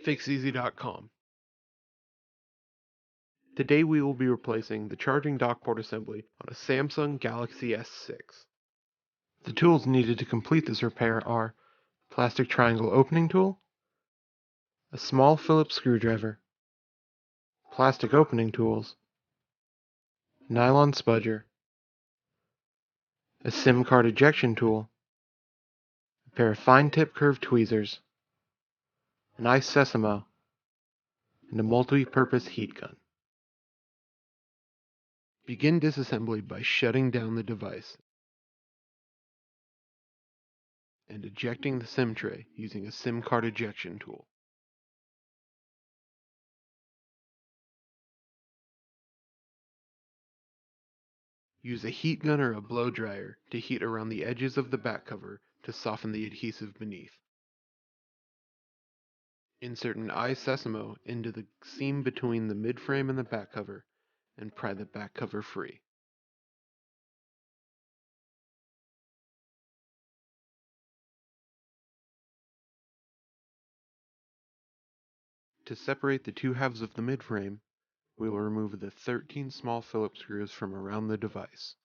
Fixez.com. Today we will be replacing the charging dock port assembly on a Samsung Galaxy S6. The tools needed to complete this repair are plastic triangle opening tool, a small Phillips screwdriver, plastic opening tools, nylon spudger, a SIM card ejection tool, a pair of fine tip curved tweezers, an ice sesamo, and a multi-purpose heat gun. Begin disassembly by shutting down the device and ejecting the SIM tray using a SIM card ejection tool. Use a heat gun or a blow dryer to heat around the edges of the back cover to soften the adhesive beneath. Insert an eye sesamo into the seam between the midframe and the back cover and pry the back cover free. To separate the two halves of the midframe, we will remove the 13 small Phillips screws from around the device.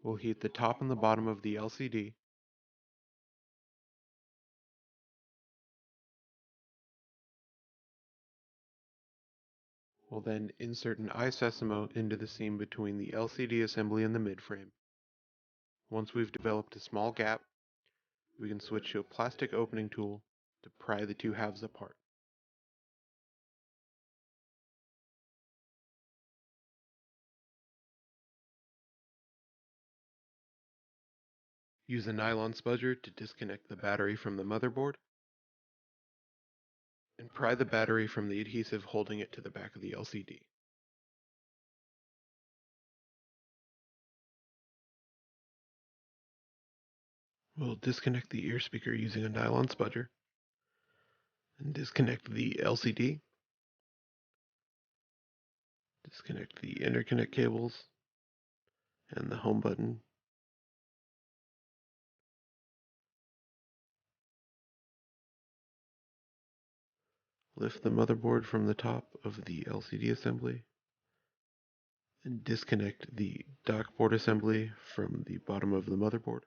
We'll heat the top and the bottom of the LCD. We'll then insert an eye sesamo into the seam between the LCD assembly and the midframe. Once we've developed a small gap, we can switch to a plastic opening tool to pry the two halves apart. Use a nylon spudger to disconnect the battery from the motherboard, and pry the battery from the adhesive holding it to the back of the LCD. We'll disconnect the ear speaker using a nylon spudger, and disconnect the LCD, disconnect the interconnect cables, and the home button. Lift the motherboard from the top of the LCD assembly, and disconnect the dock port assembly from the bottom of the motherboard.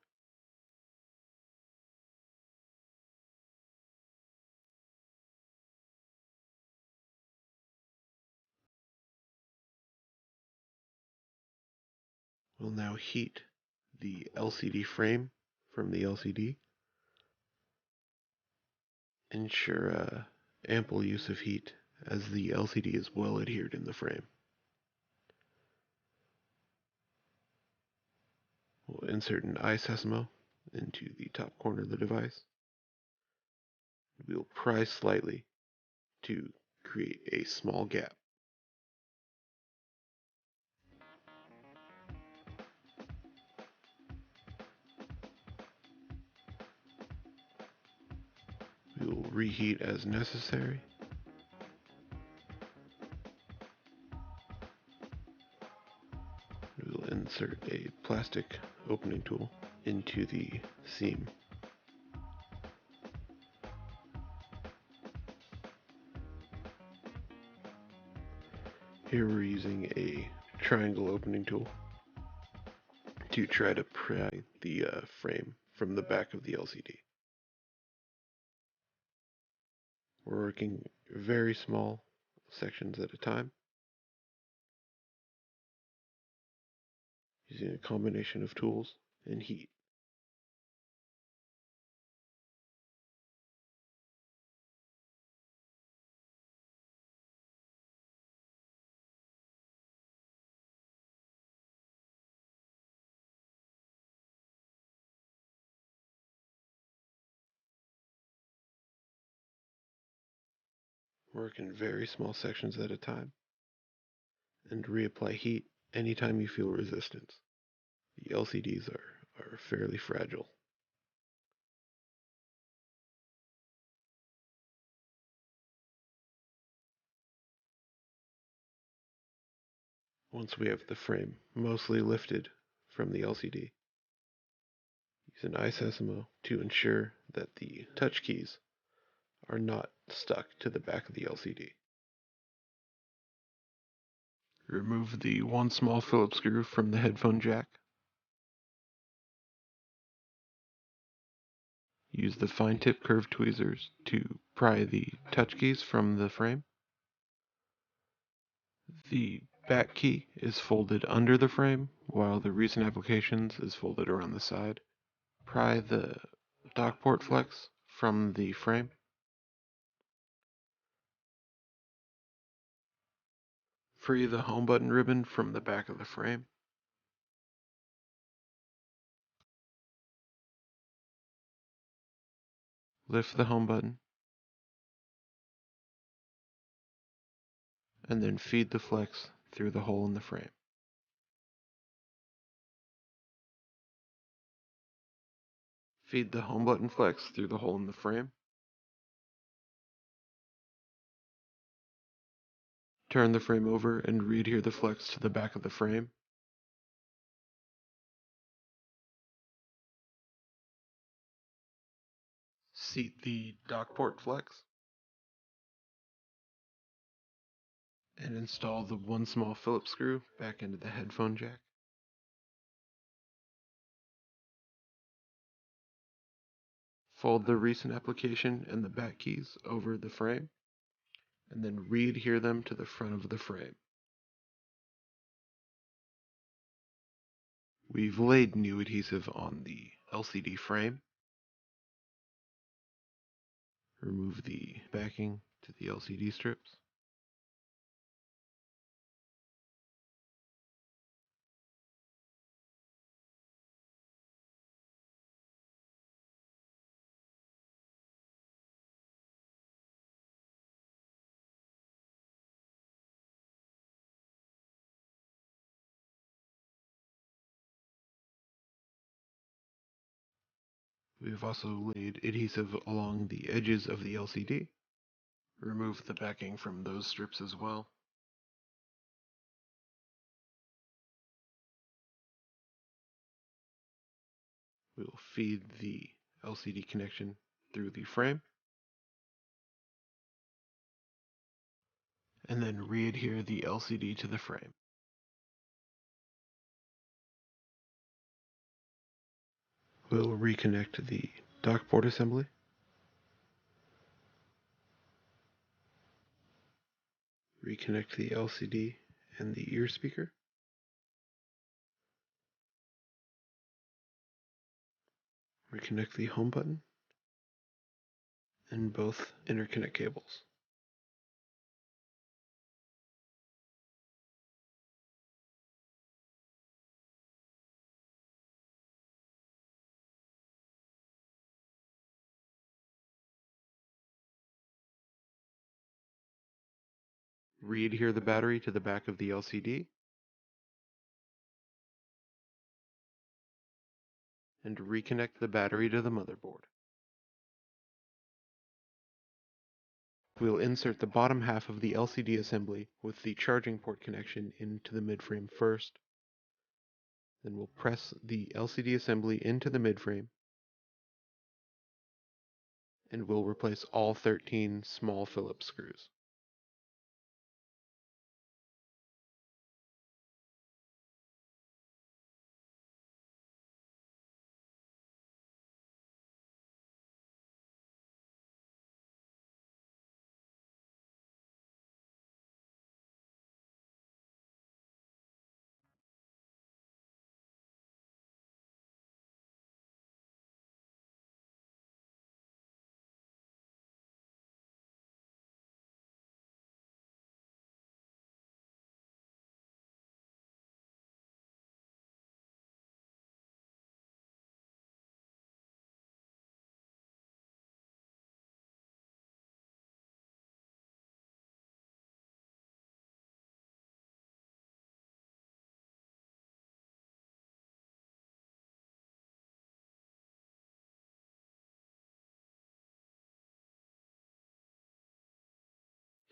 We'll now heat the LCD frame from the LCD. Ensure ample use of heat as the LCD is well adhered in the frame. We'll insert an eye sesamo into the top corner of the device. We'll pry slightly to create a small gap. We will reheat as necessary. We will insert a plastic opening tool into the seam. Here we're using a triangle opening tool to try to pry the frame from the back of the LCD. We're working very small sections at a time, using a combination of tools and heat. Work in very small sections at a time, and reapply heat anytime you feel resistance. The LCDs are fairly fragile. Once we have the frame mostly lifted from the LCD, use an isosimo to ensure that the touch keys are not stuck to the back of the LCD. Remove the one small Phillips screw from the headphone jack. Use the fine tip curved tweezers to pry the touch keys from the frame. The back key is folded under the frame, while the recent applications is folded around the side. Pry the dock port flex from the frame. Free the home button ribbon from the back of the frame. Lift the home button, and then feed the flex through the hole in the frame. Feed the home button flex through the hole in the frame. Turn the frame over and readhere the flex to the back of the frame. Seat the dock port flex, and install the one small Phillips screw back into the headphone jack. Fold the recent application and the back keys over the frame, and then readhere them to the front of the frame. We've laid new adhesive on the LCD frame. Remove the backing to the LCD strips. We have also laid adhesive along the edges of the LCD. Remove the backing from those strips as well. We will feed the LCD connection through the frame, and then readhere the LCD to the frame. We'll reconnect the dock port assembly. Reconnect the LCD and the ear speaker. Reconnect the home button and both interconnect cables. Readhere the battery to the back of the LCD, and reconnect the battery to the motherboard. We'll insert the bottom half of the LCD assembly with the charging port connection into the midframe first. Then we'll press the LCD assembly into the midframe, and we'll replace all 13 small Phillips screws.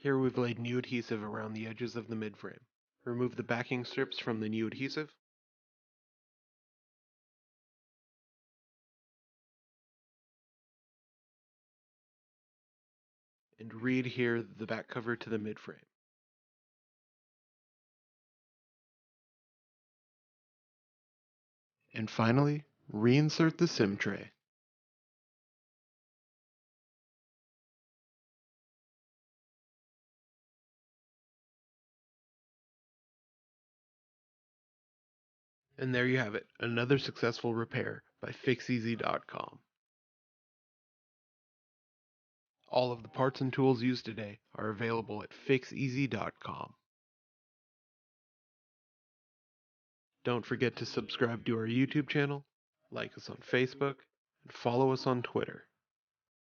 Here we've laid new adhesive around the edges of the midframe. Remove the backing strips from the new adhesive. And re-adhere the back cover to the midframe. And finally, reinsert the SIM tray. And there you have it, another successful repair by Fixez.com. All of the parts and tools used today are available at Fixez.com. Don't forget to subscribe to our YouTube channel, like us on Facebook, and follow us on Twitter.